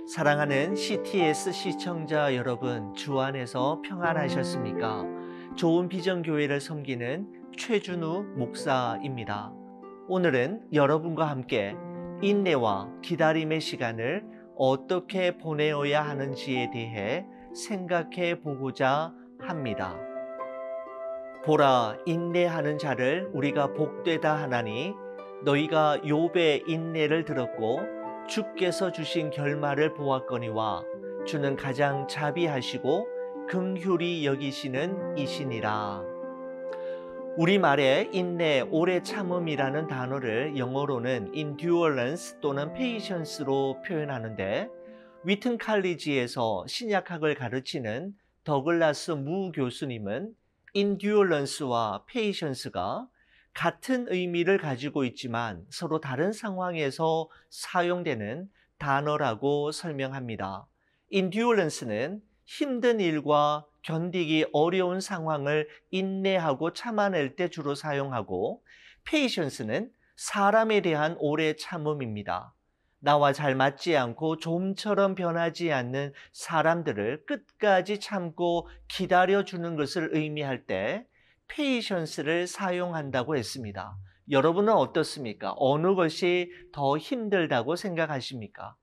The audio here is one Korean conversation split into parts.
사랑하는 CTS 시청자 여러분, 주 안에서 평안하셨습니까? 좋은 비전교회를 섬기는 최준우 목사입니다. 오늘은 여러분과 함께 인내와 기다림의 시간을 어떻게 보내어야 하는지에 대해 생각해 보고자 합니다. 보라, 인내하는 자를 우리가 복되다 하나니 너희가 욥의 인내를 들었고 주께서 주신 결말을 보았거니와 주는 가장 자비하시고 긍휼히 여기시는 이시니라. 우리말에 인내, 오래 참음이라는 단어를 영어로는 endurance 또는 patience로 표현하는데, 위튼 칼리지에서 신약학을 가르치는 더글라스 무 교수님은 endurance와 patience가 같은 의미를 가지고 있지만 서로 다른 상황에서 사용되는 단어라고 설명합니다. endurance는 힘든 일과 견디기 어려운 상황을 인내하고 참아낼 때 주로 사용하고, patience는 사람에 대한 오래 참음입니다. 나와 잘 맞지 않고 좀처럼 변하지 않는 사람들을 끝까지 참고 기다려주는 것을 의미할 때 patience를 사용한다고 했습니다. 여러분은 어떻습니까? 어느 것이 더 힘들다고 생각하십니까?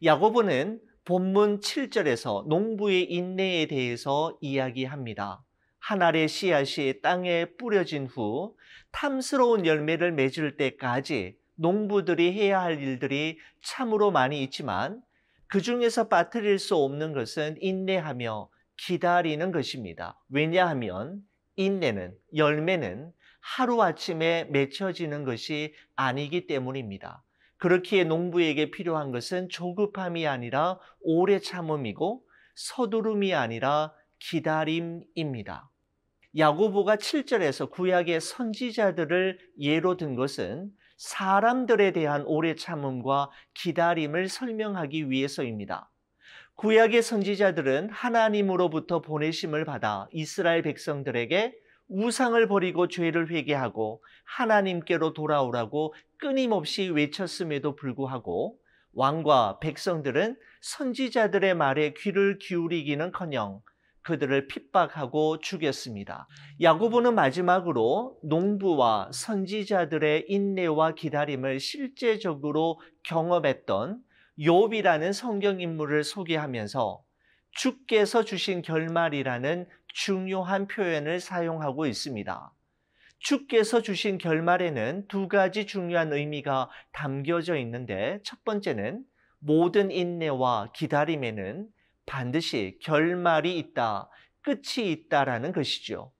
야고보는 본문 7절에서 농부의 인내에 대해서 이야기합니다. 한 알의 씨앗이 땅에 뿌려진 후 탐스러운 열매를 맺을 때까지 농부들이 해야 할 일들이 참으로 많이 있지만 그 중에서 빠뜨릴 수 없는 것은 인내하며 기다리는 것입니다. 왜냐하면 인내는, 열매는 하루아침에 맺혀지는 것이 아니기 때문입니다. 그렇기에 농부에게 필요한 것은 조급함이 아니라 오래 참음이고 서두름이 아니라 기다림입니다. 야고보가 7절에서 구약의 선지자들을 예로 든 것은 사람들에 대한 오래 참음과 기다림을 설명하기 위해서입니다. 구약의 선지자들은 하나님으로부터 보내심을 받아 이스라엘 백성들에게 우상을 버리고 죄를 회개하고 하나님께로 돌아오라고 끊임없이 외쳤음에도 불구하고 왕과 백성들은 선지자들의 말에 귀를 기울이기는커녕 그들을 핍박하고 죽였습니다. 야고보는 마지막으로 농부와 선지자들의 인내와 기다림을 실제적으로 경험했던 욥이라는 성경 인물을 소개하면서 주께서 주신 결말이라는 중요한 표현을 사용하고 있습니다. 주께서 주신 결말에는 두 가지 중요한 의미가 담겨져 있는데, 첫 번째는 모든 인내와 기다림에는 반드시 결말이 있다, 끝이 있다라는 것이죠.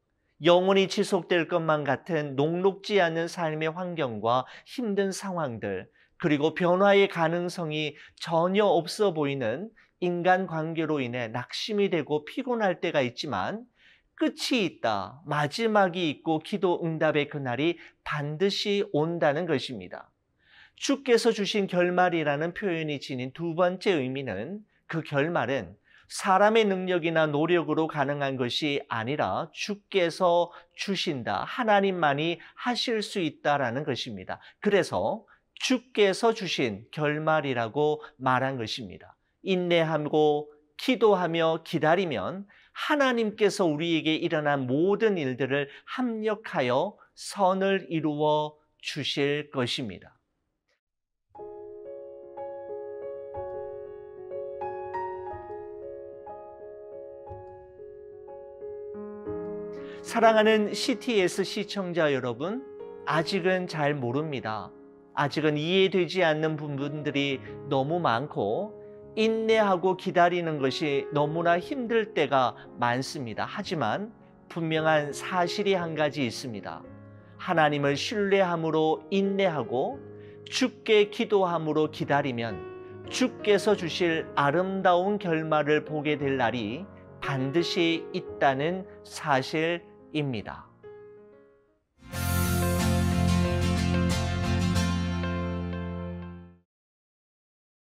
영원히 지속될 것만 같은 녹록지 않은 삶의 환경과 힘든 상황들, 그리고 변화의 가능성이 전혀 없어 보이는 인간관계로 인해 낙심이 되고 피곤할 때가 있지만 끝이 있다, 마지막이 있고 기도 응답의 그날이 반드시 온다는 것입니다. 주께서 주신 결말이라는 표현이 지닌 두 번째 의미는, 그 결말은 사람의 능력이나 노력으로 가능한 것이 아니라 주께서 주신다, 하나님만이 하실 수 있다라는 것입니다. 그래서 주께서 주신 결말이라고 말한 것입니다. 인내하고 기도하며 기다리면 하나님께서 우리에게 일어난 모든 일들을 합력하여 선을 이루어 주실 것입니다. 사랑하는 CTS 시청자 여러분, 아직은 잘 모릅니다. 아직은 이해되지 않는 부분들이 너무 많고 인내하고 기다리는 것이 너무나 힘들 때가 많습니다. 하지만 분명한 사실이 한 가지 있습니다. 하나님을 신뢰함으로 인내하고 주께 기도함으로 기다리면 주께서 주실 아름다운 결말을 보게 될 날이 반드시 있다는 사실입니다.